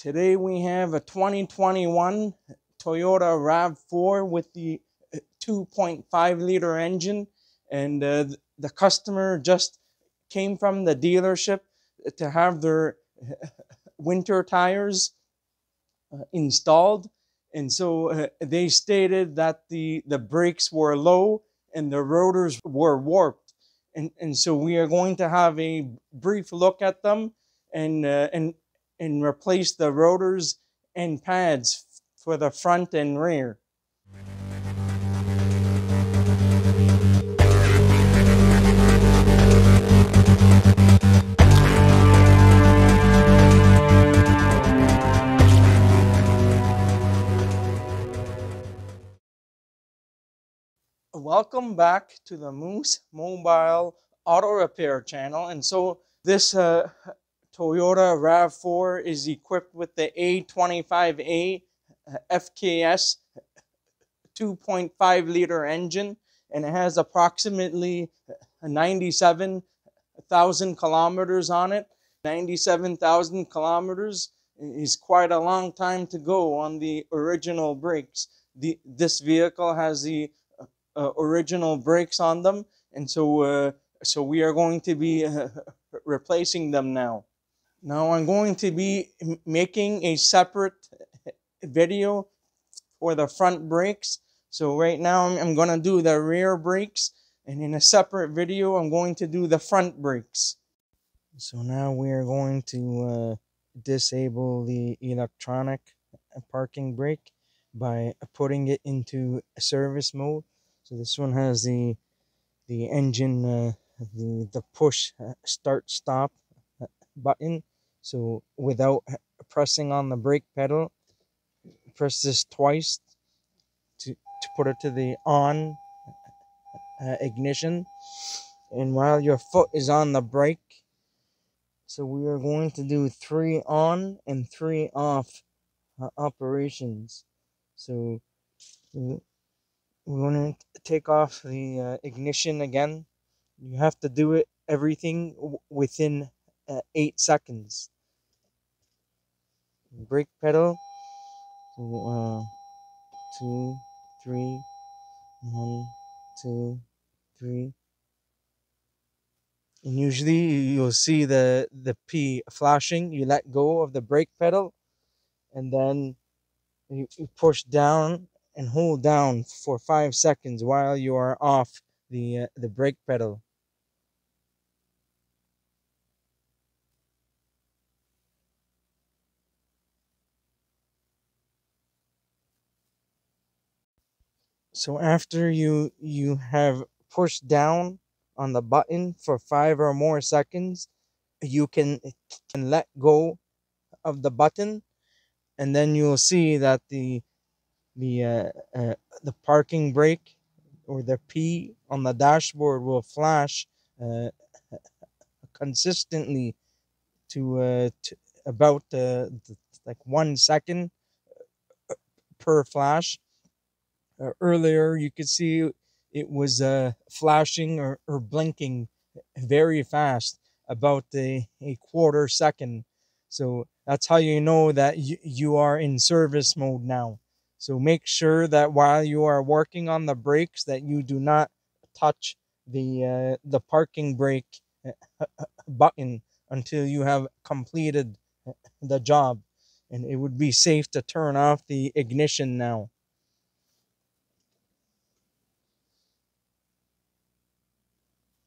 Today we have a 2021 Toyota RAV4 with the 2.5 liter engine, and the customer just came from the dealership to have their winter tires installed, and so they stated that the brakes were low and the rotors were warped, and so we are going to have a brief look at them and replace the rotors and pads for the front and rear. Welcome back to the Moose Mobile Auto Repair channel. And so this Toyota RAV4 is equipped with the A25A FKS 2.5 liter engine, and it has approximately 97,000 kilometers on it. 97,000 kilometers is quite a long time to go on the original brakes. This vehicle has the original brakes on them, and so we are going to be replacing them now. Now I'm going to be making a separate video for the front brakes. So right now I'm going to do the rear brakes, and in a separate video I'm going to do the front brakes. So now we are going to disable the electronic parking brake by putting it into service mode. So this one has the engine, the push start stop button. So without pressing on the brake pedal, press this twice to put it to the on ignition. And while your foot is on the brake, so we are going to do 3 on and 3 off operations. So we're going to take off the ignition again. You have to do it everything within 8 seconds. Brake pedal. So, 2, 3, 1, 2, 3. And usually you'll see the P flashing. You let go of the brake pedal, and then you push down and hold down for 5 seconds while you are off the brake pedal. So after you have pushed down on the button for 5 or more seconds, you can let go of the button, and then you'll see that the parking brake or the P on the dashboard will flash consistently to about like 1 second per flash. Earlier you could see it was flashing or blinking very fast, about a quarter second. So that's how you know that you are in service mode now. So make sure that while you are working on the brakes that you do not touch the parking brake button until you have completed the job. And it would be safe to turn off the ignition now.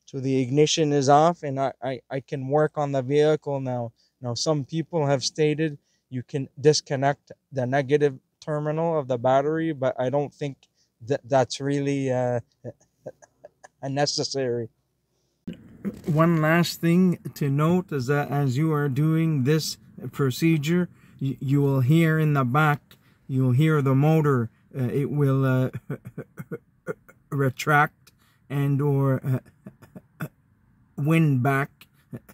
So the ignition is off, and I can work on the vehicle now. Now, some people have stated you can disconnect the negative terminal of the battery, but I don't think that's really necessary. One last thing to note is that as you are doing this procedure, you will hear in the back, you'll hear the motor. It will retract and or wind back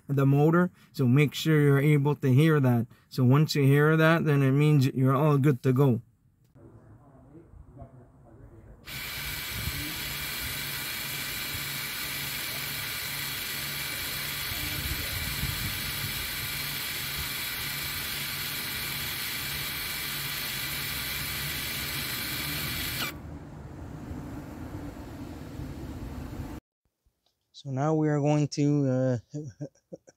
the motor. So make sure you're able to hear that. So once you hear that, then it means you're all good to go. So now we are going to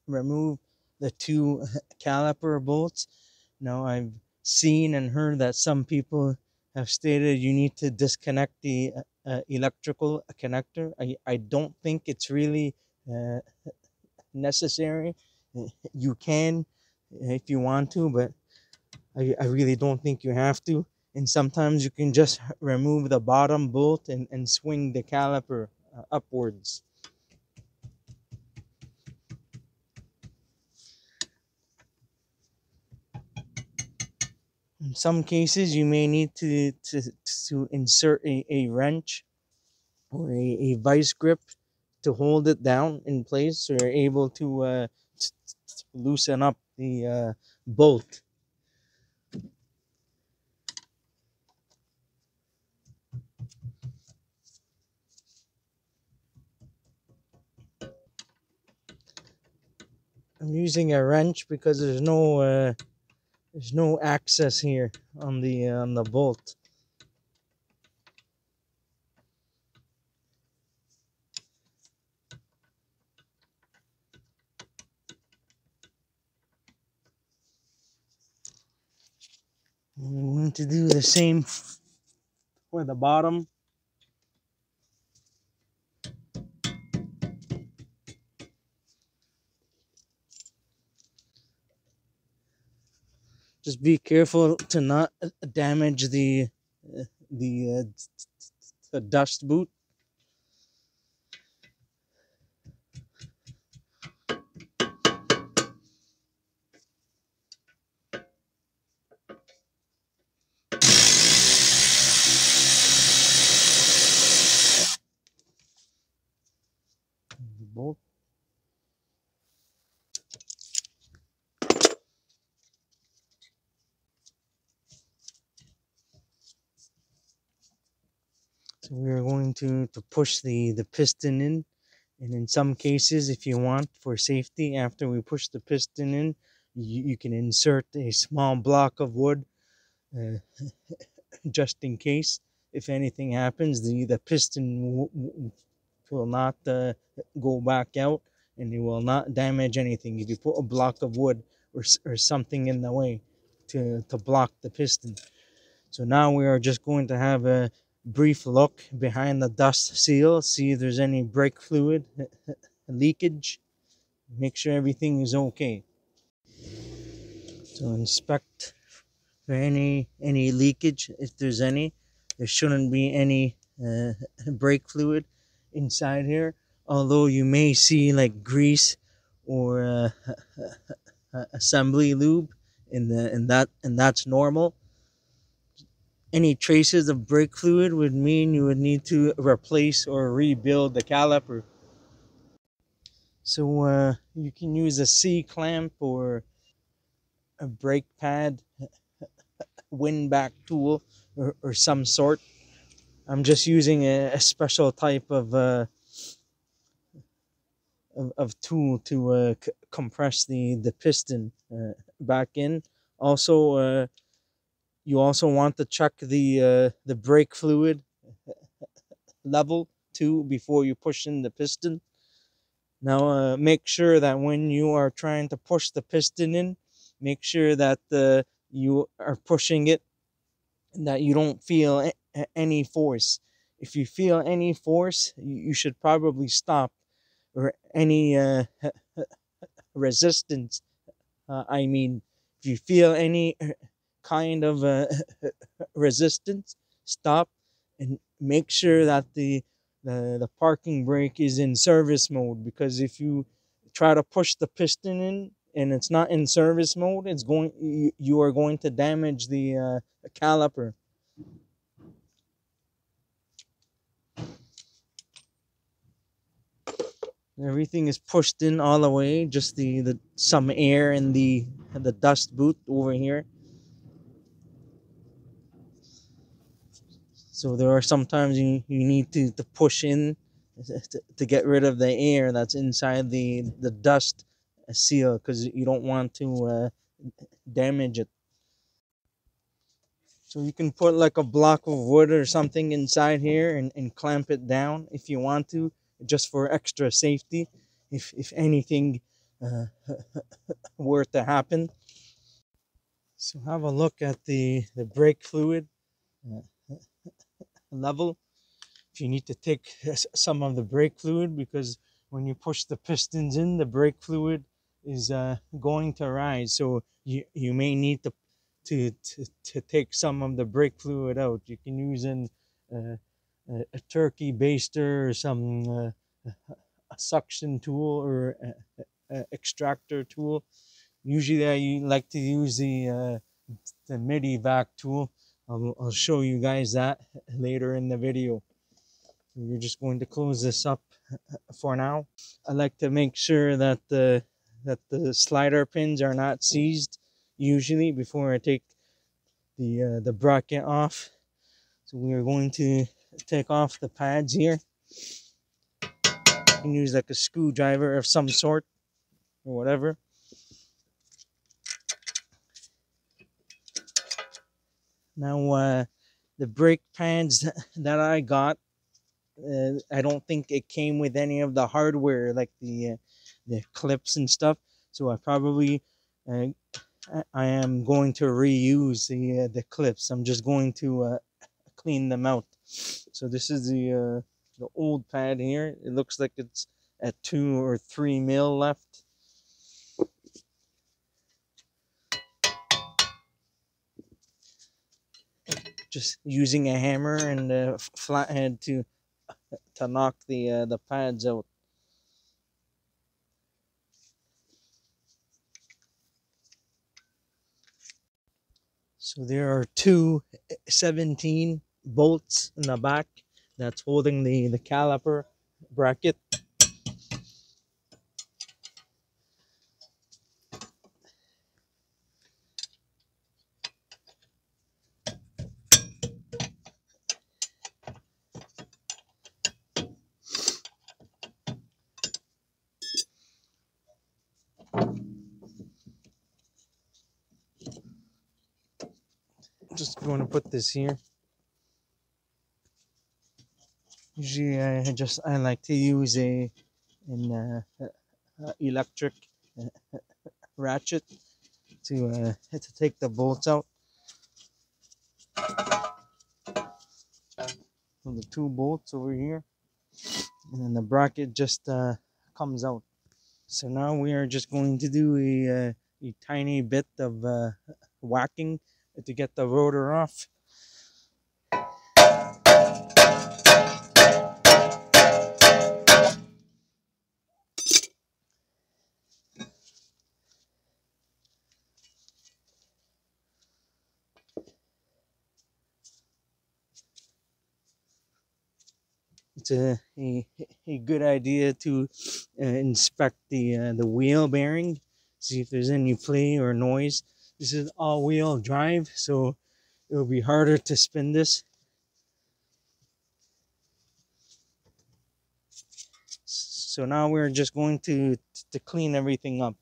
remove the two caliper bolts. Now I've seen and heard that some people have stated you need to disconnect the electrical connector. I don't think it's really necessary. You can if you want to, but I really don't think you have to. And sometimes you can just remove the bottom bolt and swing the caliper upwards. In some cases, you may need to insert a wrench or a vice grip to hold it down in place so you're able to loosen up the bolt. I'm using a wrench because there's no access here on the bolt. I'm going to do the same for the bottom. Just be careful to not damage the dust boot. Bolt. So we are going to push the piston in, and in some cases, if you want for safety, after we push the piston in, you can insert a small block of wood uh, just in case if anything happens, the piston will not go back out and it will not damage anything if you put a block of wood or something in the way to block the piston. So now we are just going to have a brief look behind the dust seal, see if there's any brake fluid leakage, make sure everything is okay. So inspect for any leakage. If there's any, there shouldn't be any brake fluid inside here, although you may see like grease or assembly lube and that's normal. Any traces of brake fluid would mean you would need to replace or rebuild the caliper. So you can use a C-clamp or a brake pad, wind back tool or some sort. I'm just using a special type of tool to compress the piston back in. Also, you also want to check the brake fluid level too before you push in the piston. Now, make sure that when you are trying to push the piston in, make sure that you are pushing it and that you don't feel any force. If you feel any force, you should probably stop, or any resistance. I mean, if you feel any kind of resistance, stop and make sure that the parking brake is in service mode, because if you try to push the piston in and it's not in service mode, you are going to damage the caliper. Everything is pushed in all the way, just the some air in the dust boot over here. So there are sometimes you need to push in to get rid of the air that's inside the dust seal, because you don't want to damage it. So you can put like a block of wood or something inside here and clamp it down if you want to. just for extra safety if anything uh, were to happen. So have a look at the brake fluid uh, level. If you need to take some of the brake fluid, because when you push the pistons in, the brake fluid is going to rise, so you may need to take some of the brake fluid out. You can use a turkey baster or some a suction tool or a extractor tool. Usually I like to use the midi vac tool. I'll show you guys that later in the video. We're just going to close this up for now. I like to make sure that the slider pins are not seized usually before I take the bracket off. So we are going to take off the pads here. You can use like a screwdriver of some sort or whatever. Now the brake pads that I got, I don't think it came with any of the hardware, like the clips and stuff. So I probably I am going to reuse the clips. I'm just going to clean them out. So this is the old pad here. It looks like it's at 2 or 3 mil left. Just using a hammer and a flathead to knock the pads out. So there are two 17 bolts in the back that's holding the caliper bracket. Just going to put this here. Usually I like to use an electric ratchet to take the bolts out. So the 2 bolts over here, and then the bracket just comes out. So now we are just going to do a tiny bit of whacking to get the rotor off. It's a good idea to inspect the wheel bearing, see if there's any play or noise. This is all-wheel drive, so it will be harder to spin this. So now we're just going to clean everything up.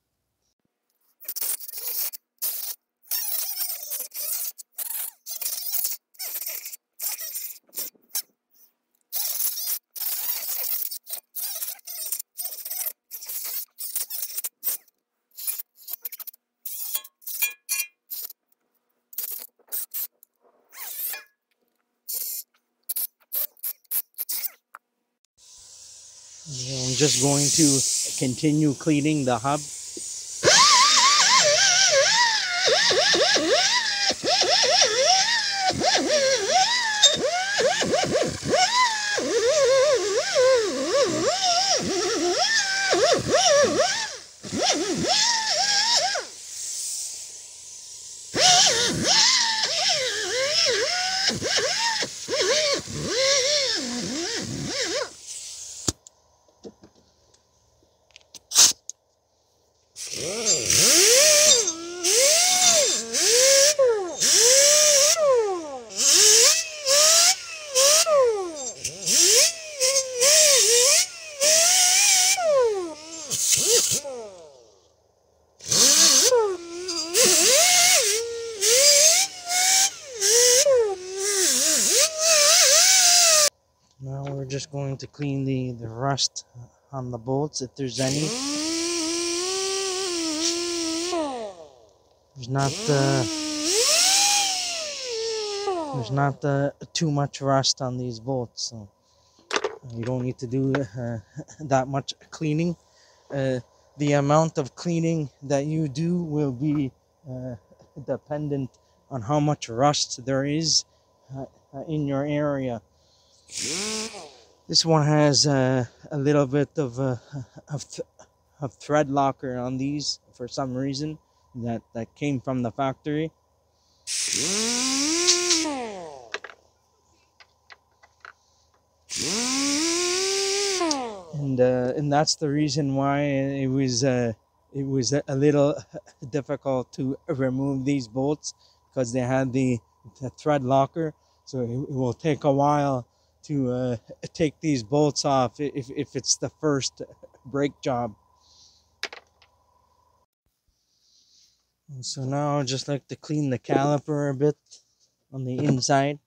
I'm just going to continue cleaning the hub. just going to clean the rust on the bolts if there's any. There's not too much rust on these bolts, so you don't need to do that much cleaning. The amount of cleaning that you do will be dependent on how much rust there is in your area. This one has a little bit of thread locker on these for some reason that came from the factory. And that's the reason why it was a little difficult to remove these bolts, because they had the thread locker. So it will take a while to take these bolts off if it's the first brake job. So now I just like to clean the caliper a bit on the inside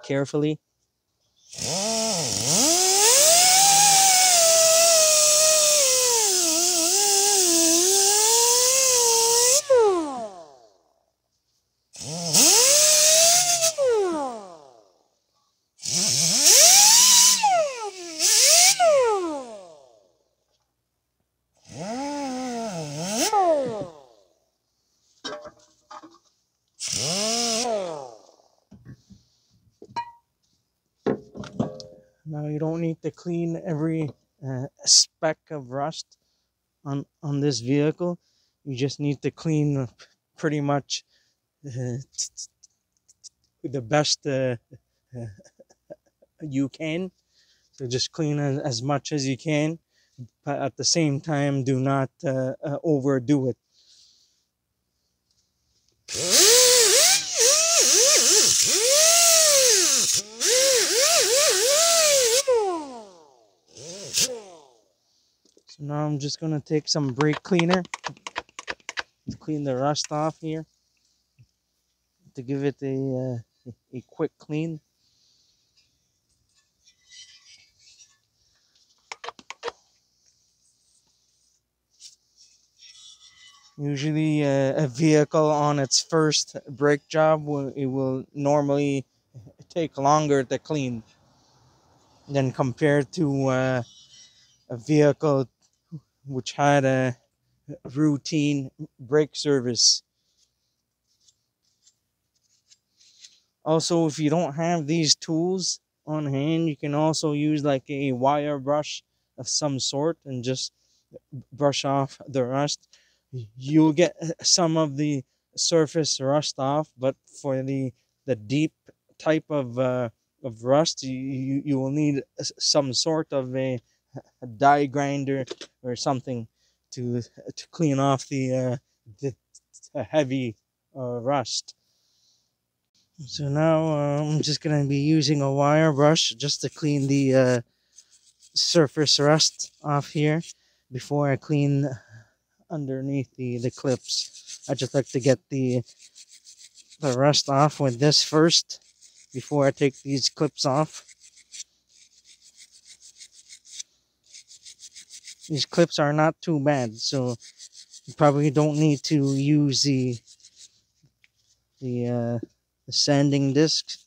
carefully. Now you don't need to clean every speck of rust on this vehicle. You just need to clean pretty much the best you can. So just clean as much as you can, but at the same time do not overdo it. So now I'm just gonna take some brake cleaner to clean the rust off here, to give it a quick clean. Usually a vehicle on its first brake job will normally take longer to clean than compared to a vehicle which had a routine brake service. Also, if you don't have these tools on hand, you can also use like a wire brush of some sort and just brush off the rust. You'll get some of the surface rust off, but for the deep type of rust, you will need some sort of a die grinder or something to clean off the heavy rust. So now I'm just gonna be using a wire brush just to clean the surface rust off here before I clean underneath the clips. I just like to get the rust off with this first before I take these clips off. These clips are not too bad, so you probably don't need to use the sanding disc.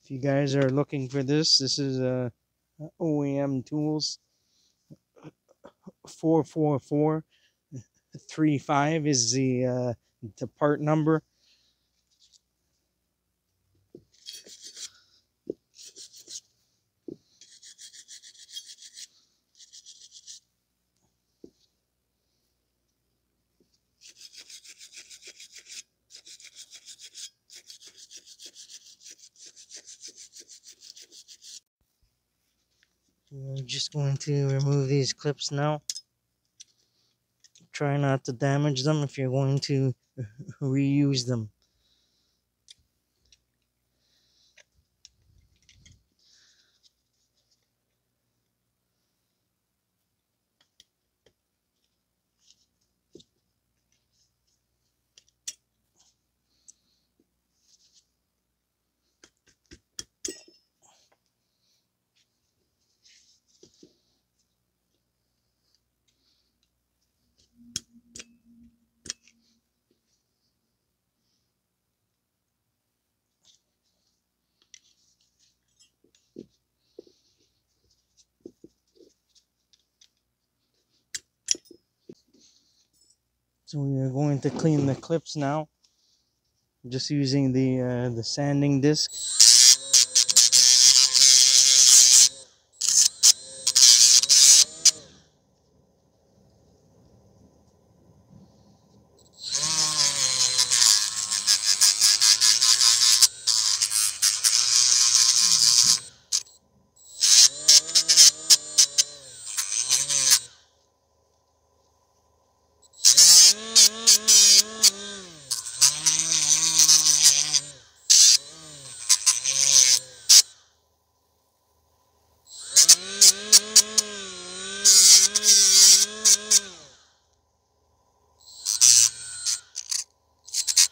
If you guys are looking for this is OEM Tools 44435 is the part number. We're just going to remove these clips now. Try not to damage them if you're going to reuse them. So we are going to clean the clips now, just using the sanding disc.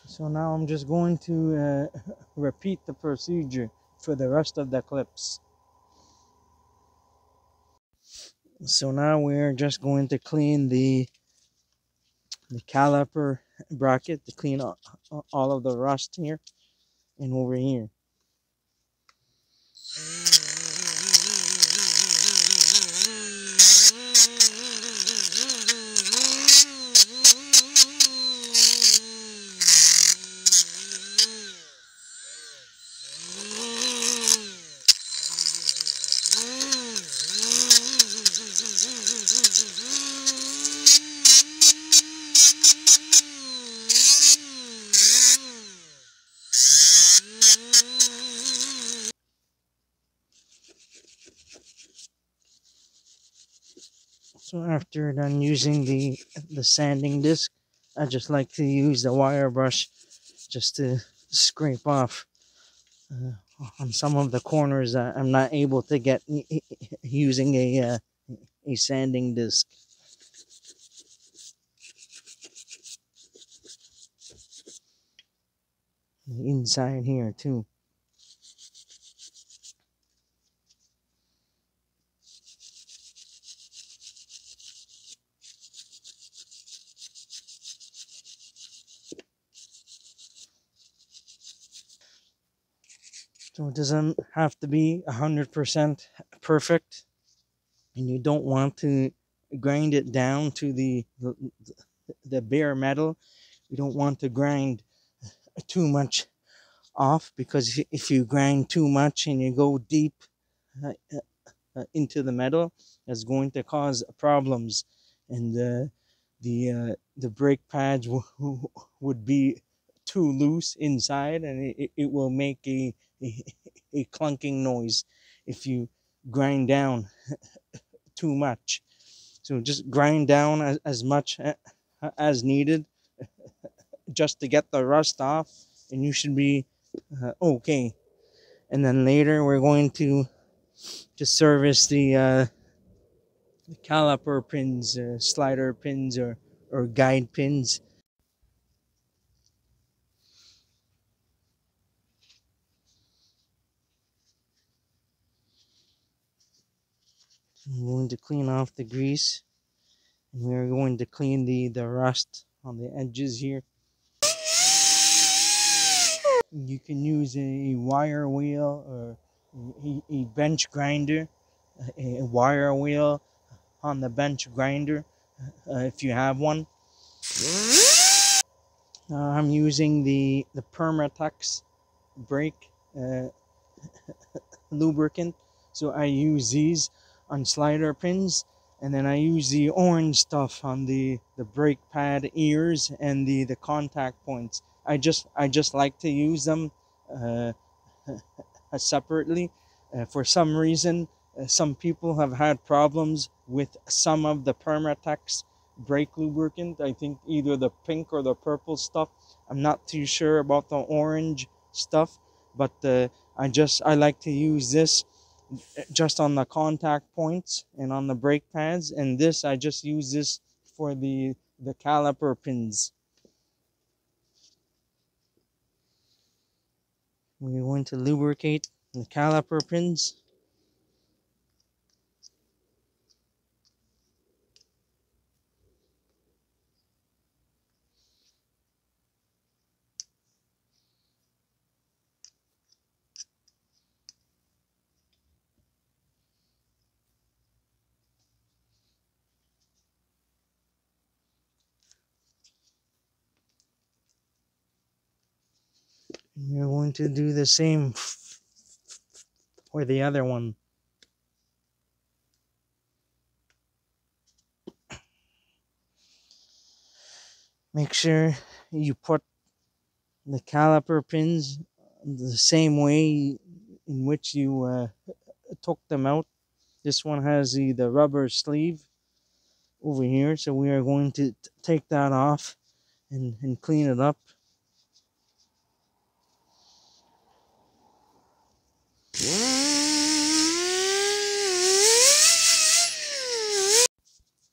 So now I'm just going to repeat the procedure for the rest of the clips. So now we're just going to clean the caliper bracket to clean all of the rust here and over here. So after done using the sanding disc, I just like to use the wire brush just to scrape off on some of the corners that I'm not able to get using a sanding disc. The inside here too. So it doesn't have to be 100% perfect, and you don't want to grind it down to the bare metal. You don't want to grind too much off, because if you grind too much and you go deep into the metal, that's going to cause problems, and the brake pads would be too loose inside, and it will make a clunking noise if you grind down too much. So just grind down as much as needed just to get the rust off, and you should be okay. And then later we're going to service the caliper pins, slider pins, or guide pins. I'm going to clean off the grease, and we're going to clean the rust on the edges here. You can use a wire wheel or a bench grinder, a wire wheel on the bench grinder if you have one. I'm using the Permatex brake lubricant, so I use these on slider pins, and then I use the orange stuff on the brake pad ears and the contact points. I just like to use them separately. For some reason, some people have had problems with some of the Permatex brake lubricant. I think either the pink or the purple stuff. I'm not too sure about the orange stuff, but I like to use this just on the contact points and on the brake pads, and this I just use this for the caliper pins. We're going to lubricate the caliper pins. You're going to do the same for the other one. Make sure you put the caliper pins the same way in which you took them out. This one has the rubber sleeve over here, so we are going to take that off and clean it up.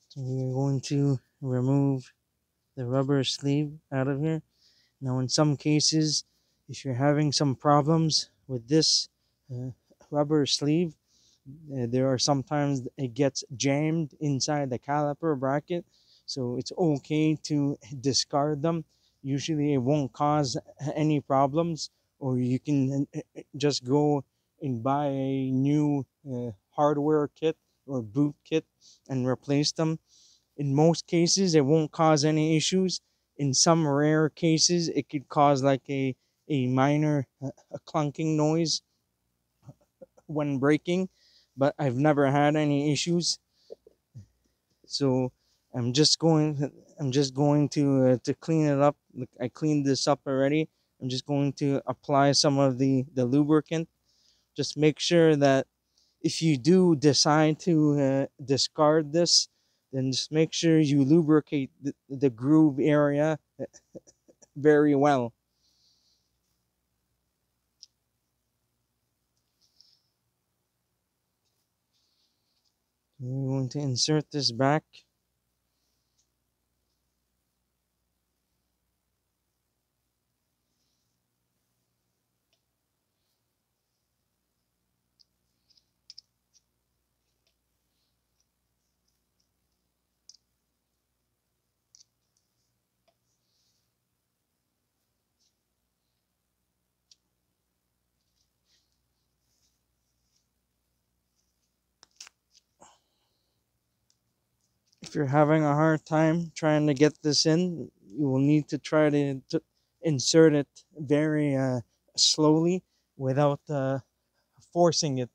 So we are going to remove the rubber sleeve out of here. Now in some cases, if you're having some problems with this rubber sleeve, there are sometimes it gets jammed inside the caliper bracket, so it's okay to discard them. Usually it won't cause any problems, or you can just go and buy a new hardware kit or boot kit and replace them. In most cases it won't cause any issues. In some rare cases it could cause like a minor a clunking noise when braking, but I've never had any issues. So I'm just going to clean it up. Look, I cleaned this up already. I'm just going to apply some of the lubricant. Just make sure that if you do decide to discard this, then just make sure you lubricate the groove area very well. We're going to insert this back. If you're having a hard time trying to get this in, you will need to try to insert it very slowly without forcing it.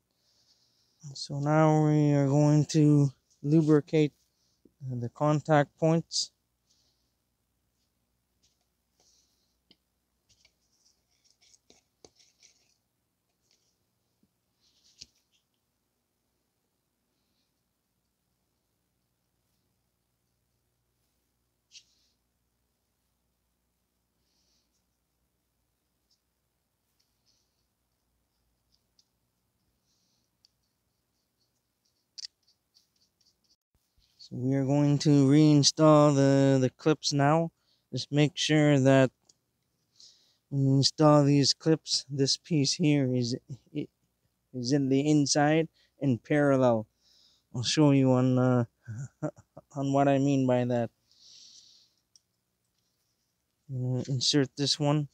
So now we are going to lubricate the contact points. So we are going to reinstall the clips now. Just make sure that when you install these clips, this piece here is in the inside and parallel. I'll show you on on what I mean by that. Insert this one.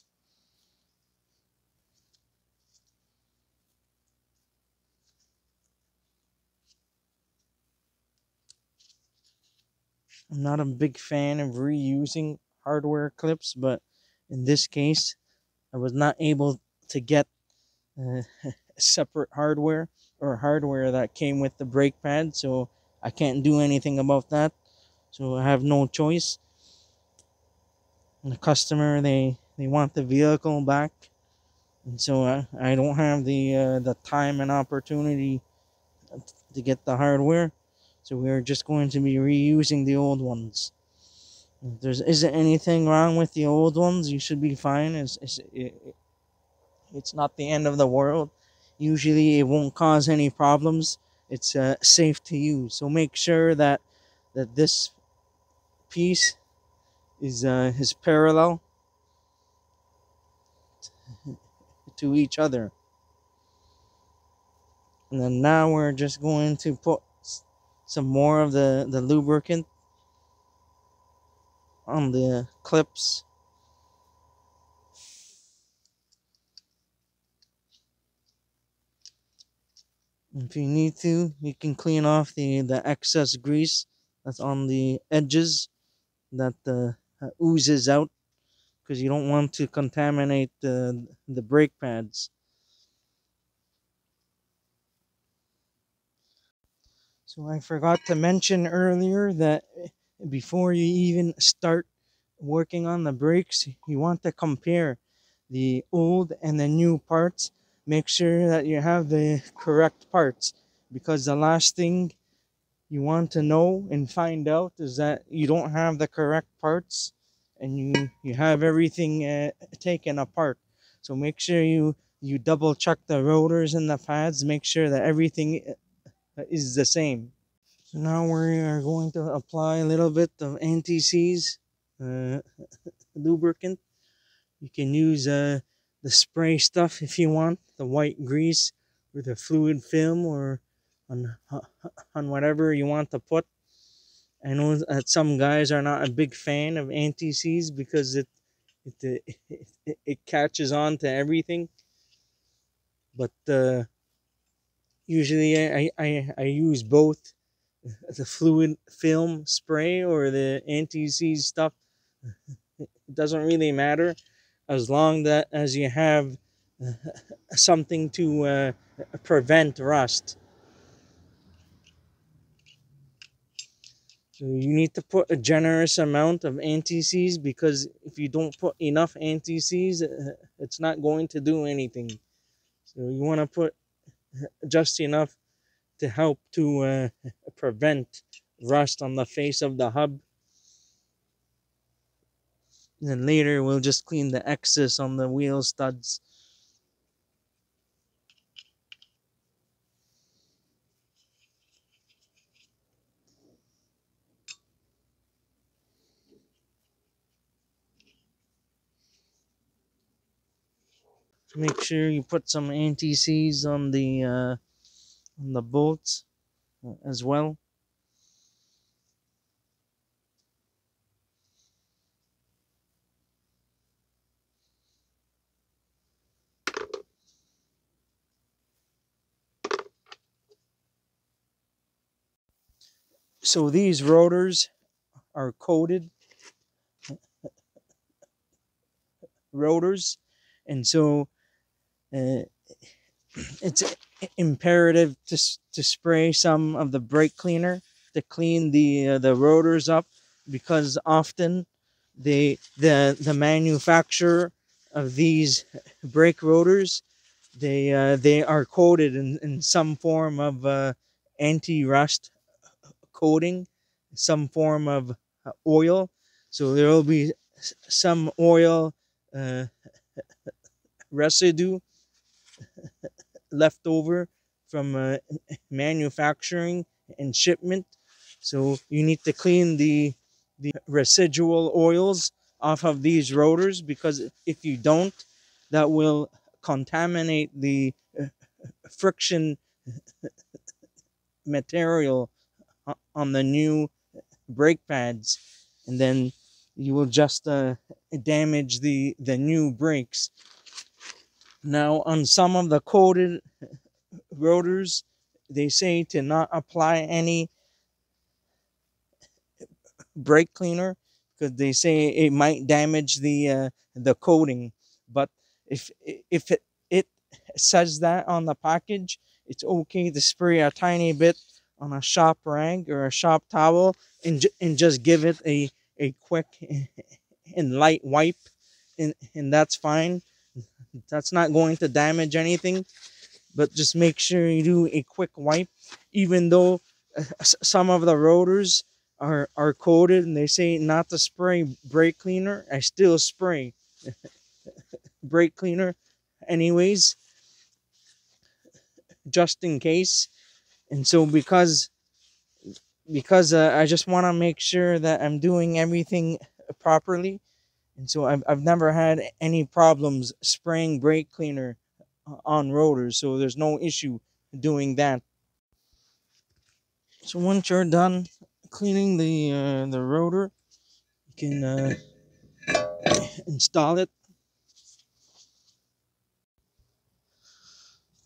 I'm not a big fan of reusing hardware clips, but in this case, I was not able to get separate hardware or hardware that came with the brake pad, so I can't do anything about that. So I have no choice. And the customer, they want the vehicle back, and so I don't have the time and opportunity to get the hardware. So we're just going to be reusing the old ones. If there isn't anything wrong with the old ones, you should be fine. It's not the end of the world. Usually it won't cause any problems. It's safe to use. So make sure that this piece is parallel to each other. And then now we're just going to put some more of the lubricant on the clips. If you need to, you can clean off the excess grease that's on the edges that oozes out. because you don't want to contaminate the brake pads. So I forgot to mention earlier that before you even start working on the brakes, you want to compare the old and the new parts. Make sure that you have the correct parts, because the last thing you want to know and find out is that you don't have the correct parts and you have everything taken apart. So make sure you double check the rotors and the pads, make sure that everything is the same. So now we are going to apply a little bit of anti-seize lubricant. You can use the spray stuff if you want, the white grease or the fluid film, or on whatever you want to put. I know that some guys are not a big fan of anti-seize because it catches on to everything. But usually I use both the fluid film spray or the anti-seize stuff. It doesn't really matter as long that as you have something to prevent rust. So you need to put a generous amount of anti-seize, because if you don't put enough anti-seize, it's not going to do anything. So you want to put just enough to help to prevent rust on the face of the hub. And then later we'll just clean the excess on the wheel studs. Make sure you put some anti-seize on the bolts as well. So these rotors are coated rotors, and so it's imperative to spray some of the brake cleaner to clean the rotors up, because often the manufacturer of these brake rotors, they are coated in some form of anti-rust coating, some form of oil. So there will be some oil residue left over from manufacturing and shipment. So you need to clean the residual oils off of these rotors, because if you don't, that will contaminate the friction material on the new brake pads, and then you will just damage the new brakes. Now on some of the coated rotors, they say to not apply any brake cleaner, because they say it might damage the coating. But if it says that on the package, it's okay to spray a tiny bit on a shop rag or a shop towel, and just give it a quick and light wipe, and that's fine. That's not going to damage anything, but just make sure you do a quick wipe. Even though some of the rotors are coated and they say not to spray brake cleaner, I still spray brake cleaner anyways, just in case. And so because I just want to make sure that I'm doing everything properly, and so I've never had any problems spraying brake cleaner on rotors, so there's no issue doing that. So once you're done cleaning the rotor, you can install it.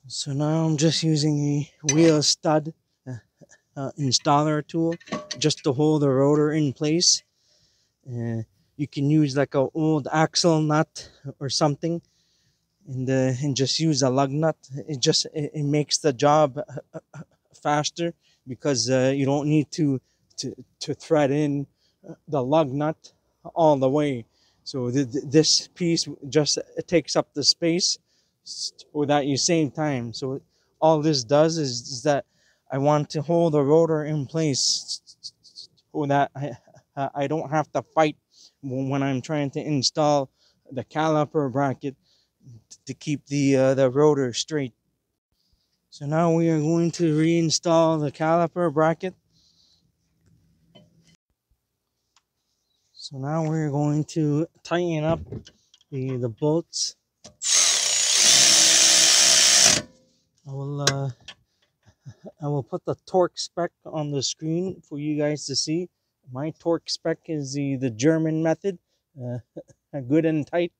So now I'm just using a wheel stud installer tool just to hold the rotor in place. you can use like a old axle nut or something, and just use a lug nut. It makes the job faster, because you don't need to thread in the lug nut all the way. So this piece just takes up the space so that you save time. So all this does is that I want to hold the rotor in place so that I don't have to fight when I'm trying to install the caliper bracket to keep the rotor straight. So now we are going to reinstall the caliper bracket. So now we're going to tighten up the bolts. I will put the torque spec on the screen for you guys to see. My torque spec is the German method, good and tight.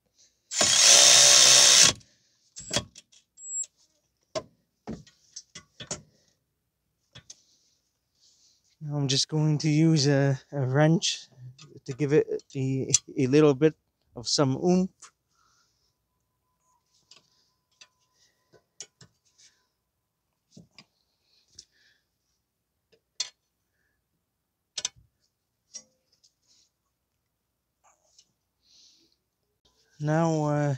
Now I'm just going to use a wrench to give it a little bit of some oomph. Now,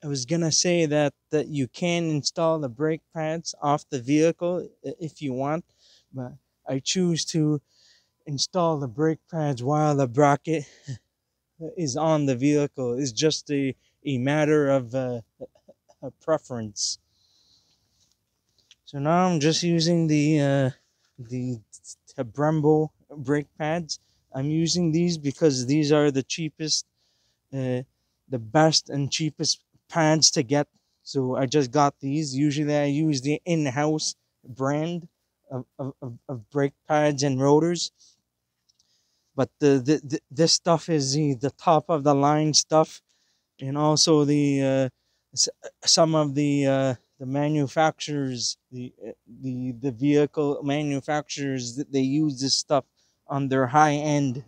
I was gonna say that you can install the brake pads off the vehicle if you want, but I choose to install the brake pads while the bracket is on the vehicle. It's just a matter of a preference. So now I'm just using the Brembo brake pads. I'm using these because these are the cheapest, the best and cheapest pads to get. So I just got these. Usually I use the in-house brand of brake pads and rotors. But this stuff is the top of the line stuff, and also some of the manufacturers, the vehicle manufacturers, that they use this stuff on their high-end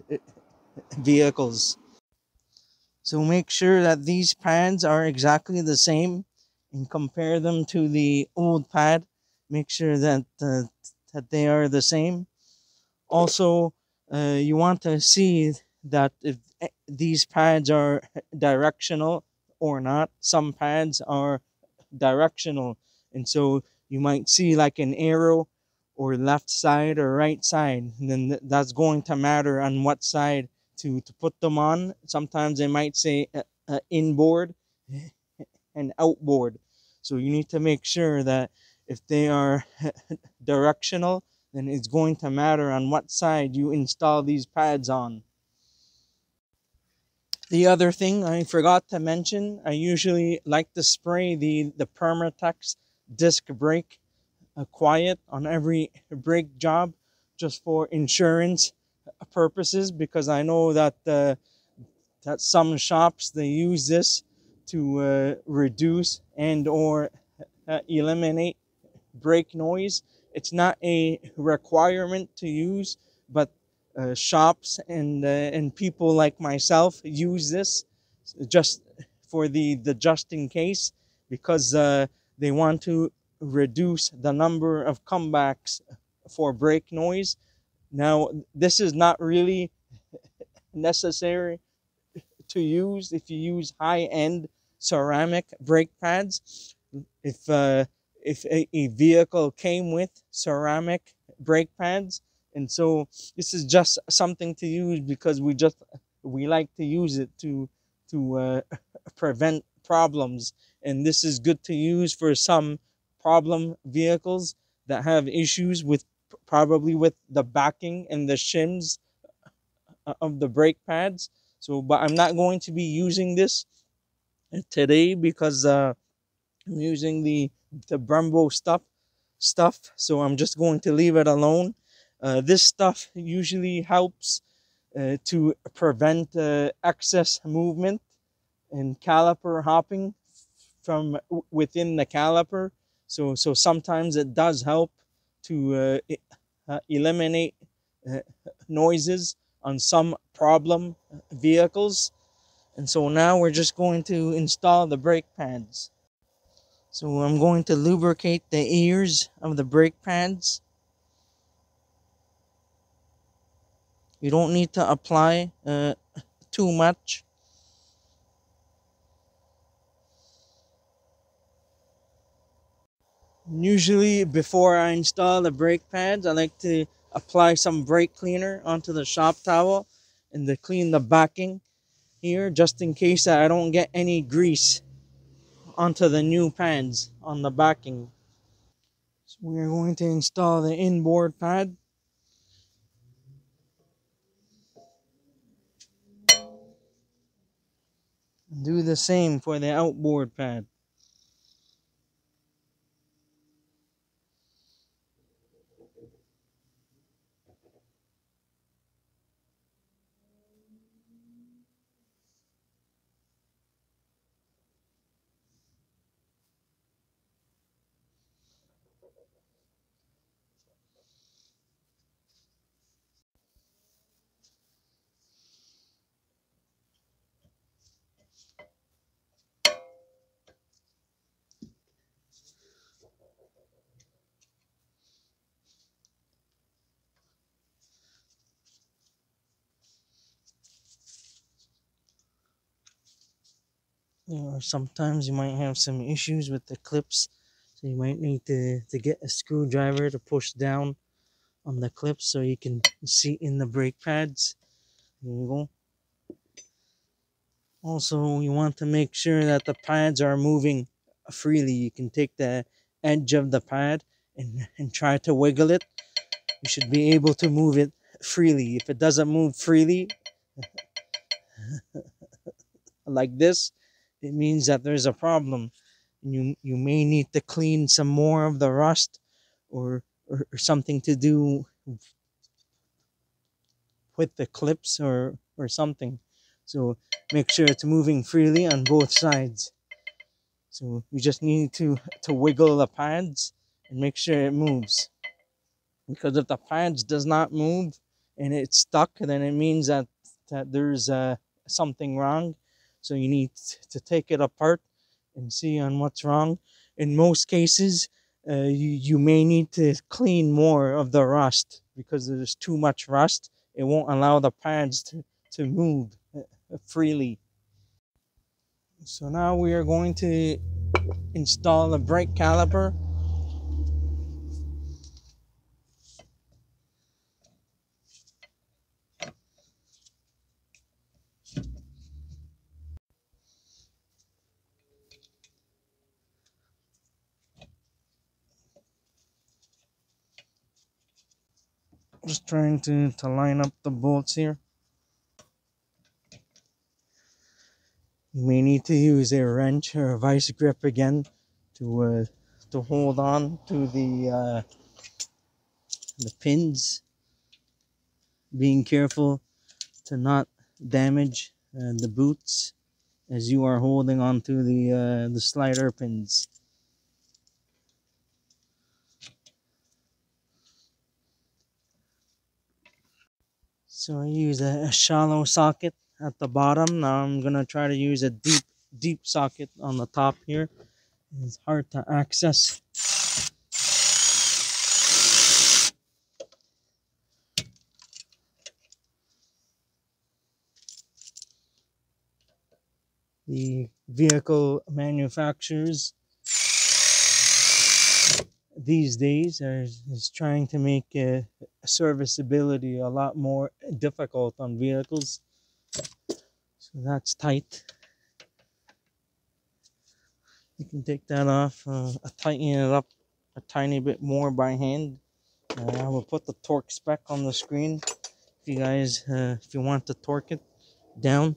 vehicles. So make sure that these pads are exactly the same and compare them to the old pad. Make sure that that they are the same. Also, you want to see that if these pads are directional or not. Some pads are directional, and so you might see like an arrow or left side or right side, and then that's going to matter on what side to put them on. Sometimes they might say inboard and outboard, so you need to make sure that if they are directional, then it's going to matter on what side you install these pads on. The other thing I forgot to mention, I usually like to spray the Permatex disc brake quiet on every brake job, just for insurance purposes, because I know that that some shops, they use this to reduce and or eliminate brake noise. It's not a requirement to use, but shops and people like myself use this just for the just in case, because they want to reduce the number of comebacks for brake noise. Now, this is not really necessary to use if you use high-end ceramic brake pads. If a vehicle came with ceramic brake pads, and so this is just something to use because we like to use it to prevent problems, and this is good to use for some problem vehicles that have issues with probably with the backing and the shims of the brake pads. So, but I'm not going to be using this today because I'm using the Brembo stuff. So I'm just going to leave it alone. This stuff usually helps to prevent excess movement and caliper hopping from within the caliper. So sometimes it does help to eliminate noises on some problem vehicles. And so now we're just going to install the brake pads. So I'm going to lubricate the ears of the brake pads. You don't need to apply too much. Usually before I install the brake pads, I like to apply some brake cleaner onto the shop towel and to clean the backing here, just in case that I don't get any grease onto the new pads on the backing. So we are going to install the inboard pad. Do the same for the outboard pad. Or sometimes you might have some issues with the clips, so you might need to get a screwdriver to push down on the clips so you can see in the brake pads. There you go. Also, you want to make sure that the pads are moving freely. You can take the edge of the pad and try to wiggle it. You should be able to move it freely. If it doesn't move freely like this, it means that there's a problem. You may need to clean some more of the rust or something to do with the clips or something. So make sure it's moving freely on both sides. So you just need to wiggle the pads and make sure it moves. Because if the pads does not move and it's stuck, then it means that there's something wrong. So you need to take it apart and see on what's wrong. In most cases, you may need to clean more of the rust because there's too much rust. It won't allow the pads to move freely. So now we are going to install the brake caliper. Just trying to line up the bolts here. You may need to use a wrench or a vice grip again to hold on to the pins. Being careful to not damage the boots as you are holding on to the slider pins. So I use a shallow socket at the bottom. Now I'm gonna try to use a deep socket on the top here. It's hard to access. The vehicle manufacturers these days is trying to make serviceability a lot more difficult on vehicles. So that's tight. You can take that off, tighten it up a tiny bit more by hand. I will put the torque spec on the screen if you guys, if you want to torque it down.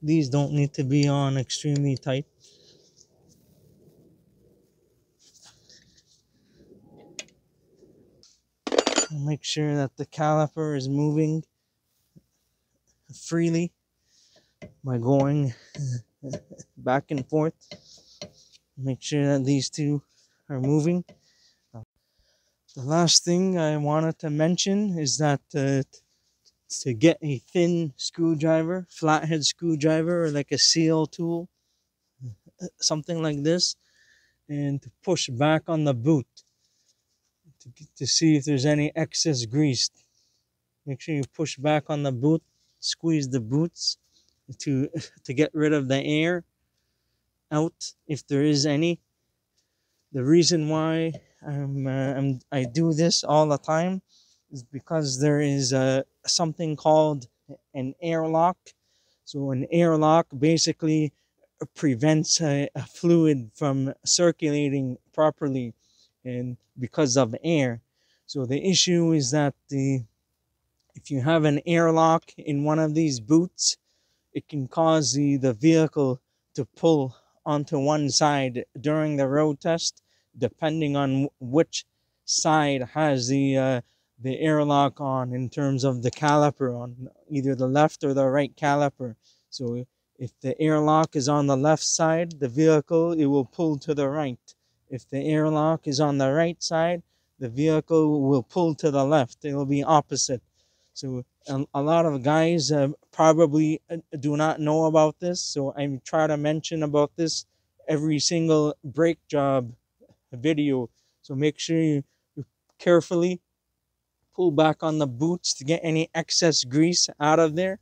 These don't need to be on extremely tight. Make sure that the caliper is moving freely by going back and forth. Make sure that these two are moving. The last thing I wanted to mention is that to get a thin screwdriver, flathead screwdriver, or like a seal tool, something like this, and to push back on the boot to see if there's any excess grease. Make sure you push back on the boot, squeeze the boots to to get rid of the air out if there is any. The reason why I do this all the time is because there is something called an airlock. So an airlock basically prevents a fluid from circulating properly, and because of air. So the issue is that if you have an airlock in one of these boots, it can cause the vehicle to pull onto one side during the road test, depending on which side has the airlock on in terms of the caliper, on either the left or the right caliper. So if the airlock is on the left side, the vehicle, it will pull to the right. If the airlock is on the right side, the vehicle will pull to the left. It will be opposite. So a lot of guys probably do not know about this. So I try to mention about this every single brake job video. So make sure you carefully pull back on the boots to get any excess grease out of there,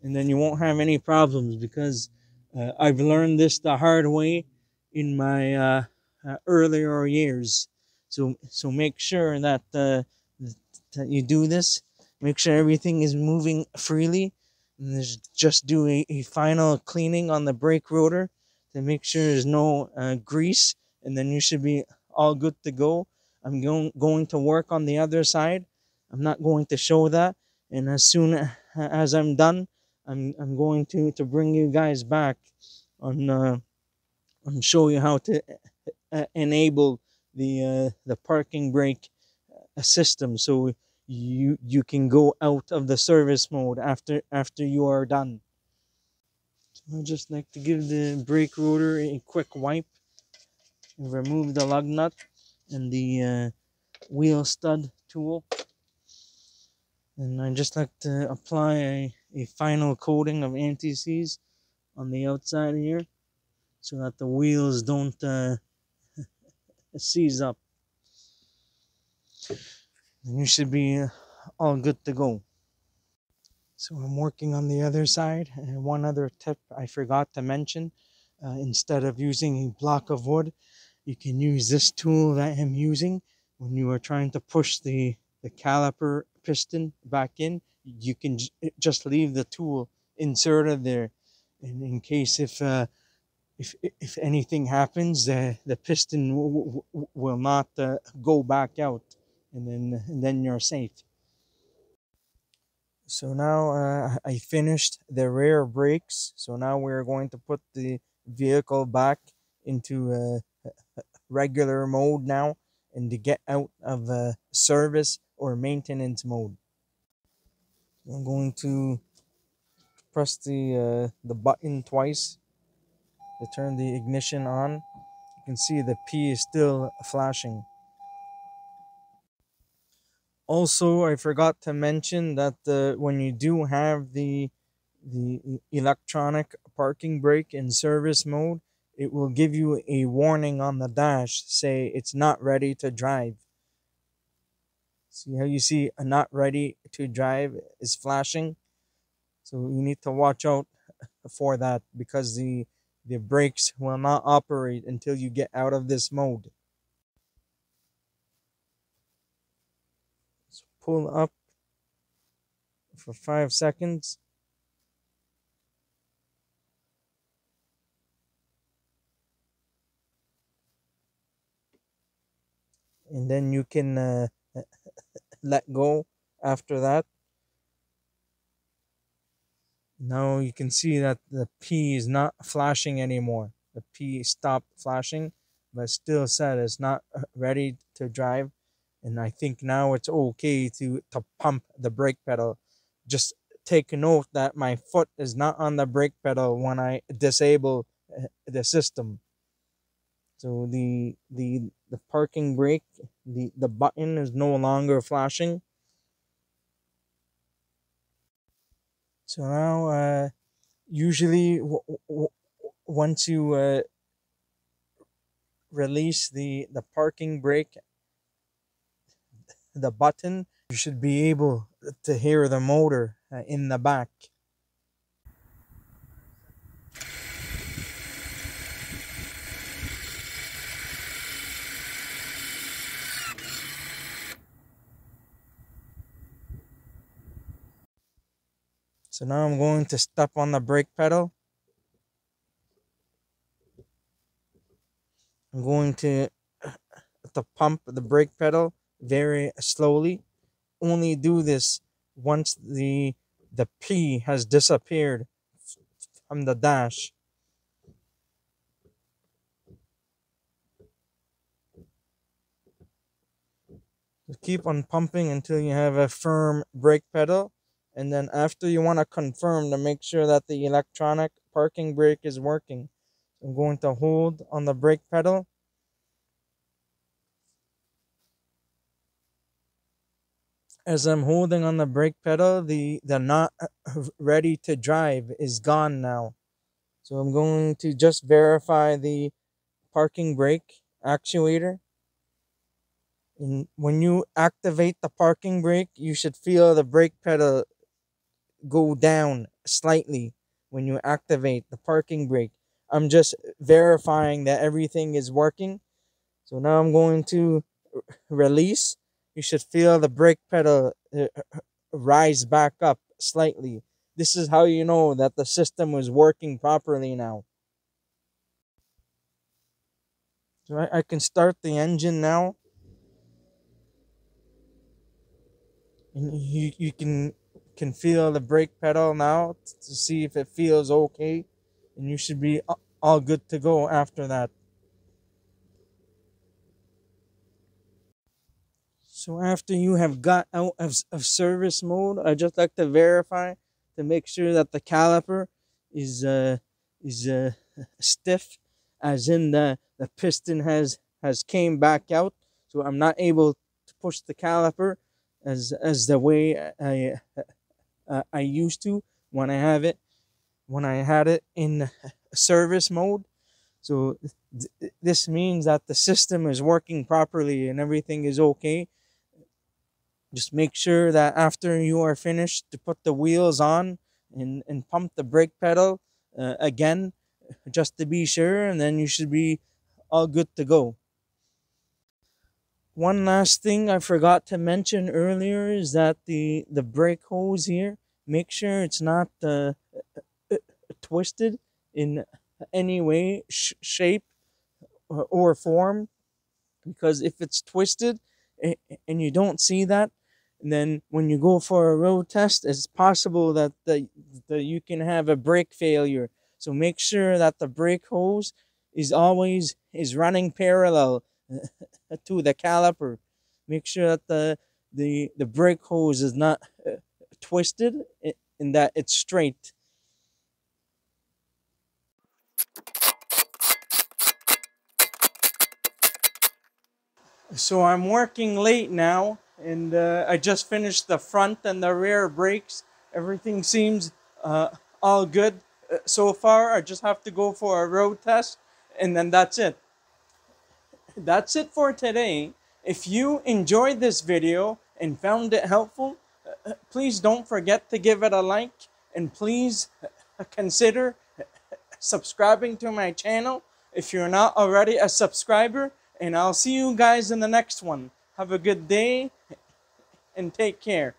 and then you won't have any problems, because I've learned this the hard way in my earlier years. So make sure that that you do this. Make sure everything is moving freely, and just do a final cleaning on the brake rotor to make sure there's no grease, and then you should be all good to go. I'm going to work on the other side. I'm not going to show that, and as soon as I'm done, I'm going to bring you guys back on show you how to enable the parking brake system, so you can go out of the service mode after you are done. So I just like to give the brake rotor a quick wipe and remove the lug nut and the wheel stud tool. And I just like to apply a final coating of anti-seize on the outside here, so that the wheels don't seize up. And you should be all good to go. So I'm working on the other side. And one other tip I forgot to mention, instead of using a block of wood, you can use this tool that I'm using. When you are trying to push the caliper piston back in, you can just leave the tool inserted there, and in case if anything happens, the piston will not go back out, and then you're safe. So now I finished the rear brakes. So now we're going to put the vehicle back into regular mode now, and to get out of service or maintenance mode. I'm going to press the button twice to turn the ignition on. You can see the P is still flashing. Also, I forgot to mention that when you do have the electronic parking brake in service mode, it will give you a warning on the dash, say it's not ready to drive. See how you see a not ready to drive is flashing? So you need to watch out for that, because the brakes will not operate until you get out of this mode. So pull up for 5 seconds. And then you can let go after that. Now you can see that the P is not flashing anymore. The P stopped flashing, but still said it's not ready to drive. And I think now it's okay to pump the brake pedal. Just take note that my foot is not on the brake pedal when I disable the system. So the parking brake, the button is no longer flashing. So now usually once you release the parking brake, the button, you should be able to hear the motor in the back. So now I'm going to step on the brake pedal. I'm going to pump the brake pedal very slowly. Only do this once the P has disappeared from the dash. Just keep on pumping until you have a firm brake pedal, and then after you want to confirm to make sure that the electronic parking brake is working. I'm going to hold on the brake pedal. As I'm holding on the brake pedal, the not ready to drive is gone now. So I'm going to just verify the parking brake actuator. And when you activate the parking brake, you should feel the brake pedal go down slightly when you activate the parking brake. I'm just verifying that everything is working. So now I'm going to release. You should feel the brake pedal rise back up slightly. This is how you know that the system was working properly now. So I can start the engine now. And you can feel the brake pedal now to see if it feels okay. And you should be all good to go after that. So after you have got out of service mode, I just like to verify to make sure that the caliper is stiff, as in the piston has came back out. So I'm not able to push the caliper as the way I used to when I had it in service mode. So this means that the system is working properly and everything is okay. Just make sure that after you are finished to put the wheels on and pump the brake pedal again, just to be sure, and then you should be all good to go. One last thing I forgot to mention earlier is that the brake hose here, make sure it's not twisted in any way, shape, or form, because if it's twisted and you don't see that, and then when you go for a road test, it's possible that you can have a brake failure. So make sure that the brake hose is always running parallel to the caliper. Make sure that the brake hose is not twisted and that it's straight. So I'm working late now, and I just finished the front and the rear brakes. Everything seems all good so far. I just have to go for a road test, and then that's it. That's it for today. If you enjoyed this video and found it helpful, please don't forget to give it a like, and please consider subscribing to my channel if you're not already a subscriber, and I'll see you guys in the next one. Have a good day and take care.